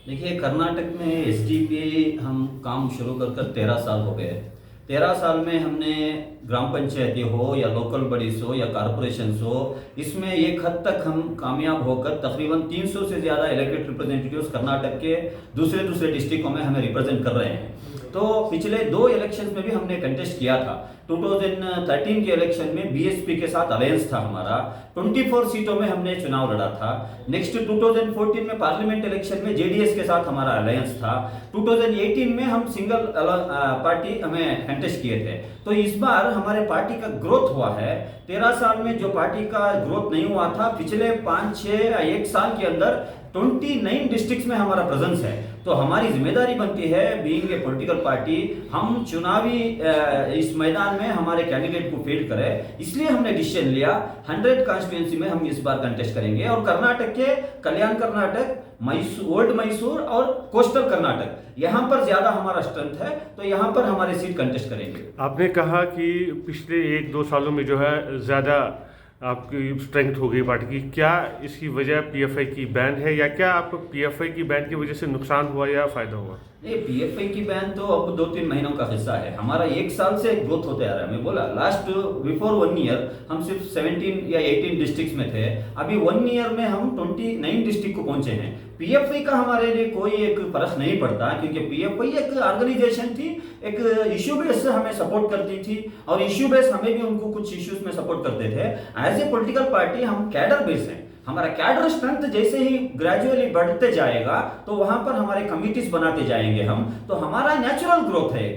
देखिए, कर्नाटक में एसडीपी हम काम शुरू कर कर 13 साल हो गए। 13 साल में हमने ग्राम पंचायती हो या लोकल बॉडीज हो या कॉरपोरेशंस हो, इसमें एक हद तक हम कामयाब होकर तकरीबन 300 से ज़्यादा इलेक्टेड रिप्रेजेंटेटिव्स कर्नाटक के दूसरे दूसरे डिस्ट्रिक्टों में हमें रिप्रेजेंट कर रहे हैं। तो पिछले 2 इलेक्शंस में भी हमने कंटेस्ट किया था। 2013 के इलेक्शन में बीएसपी के साथ अलायंस था हमारा, 24 सीटों में हमने चुनाव लड़ा था। नेक्स्ट 2014 में पार्लियामेंट इलेक्शन में जेडीएस के साथ हमारा अलायंस था। 2018 में हम सिंगल पार्टी हमें कंटेस्ट किए थे। तो इस बार हमारे पार्टी का ग्रोथ हुआ है। 13 साल में जो पार्टी का ग्रोथ नहीं हुआ था, पिछले 5-6 या 1 साल के अंदर 29 डिस्ट्रिक्ट्स में हमारा प्रेजेंस है। तो हमारी जिम्मेदारी बनती है, बीइंग ए पॉलिटिकल पार्टी, हम चुनावी इस मैदान में हमारे कैंडिडेट को फील्ड करें। इसलिए हमने डिसीजन लिया 100 कॉन्स्टिट्यूंसी में हम इस बार कंटेस्ट करेंगे और कर्नाटक के कल्याण कर्नाटक, ओल्ड मैसूर और कोस्टल कर्नाटक, यहाँ पर ज्यादा हमारा स्ट्रेंथ है, तो यहाँ पर हमारे सीट कंटेस्ट करेंगे। आपने कहा कि पिछले 1-2 सालों में जो है ज़्यादा आपकी स्ट्रेंथ हो गई पार्टी की। क्या इसकी वजह पीएफआई की बैन है, या क्या आपको पीएफआई की बैन की वजह से नुकसान हुआ या फ़ायदा हुआ? ये पीएफआई की बैन तो अब 2-3 महीनों का हिस्सा है। हमारा 1 साल से ग्रोथ होते आ रहा है। मैं बोला लास्ट बिफोर 1 ईयर हम सिर्फ 17 या 18 डिस्ट्रिक्ट्स में थे। अभी 1 ईयर में हम 29 डिस्ट्रिक्ट को पहुंचे हैं। पीएफआई का हमारे लिए कोई एक फर्क नहीं पड़ता, क्योंकि पीएफआई एक ऑर्गेनाइजेशन थी, एक इश्यू बेस से हमें सपोर्ट करती थी और इश्यू बेस हमें भी उनको कुछ इश्यूज में सपोर्ट करते थे। एज ए पॉलिटिकल पार्टी हम कैडर बेस हैं। हमारा कैडर स्ट्रेंथ जैसे ही ग्रेजुअली बढ़ते जाएगा तो वहां पर हमारे कमिटीज बनाते जाएंगे हम, तो हमारा नेचुरल ग्रोथ है।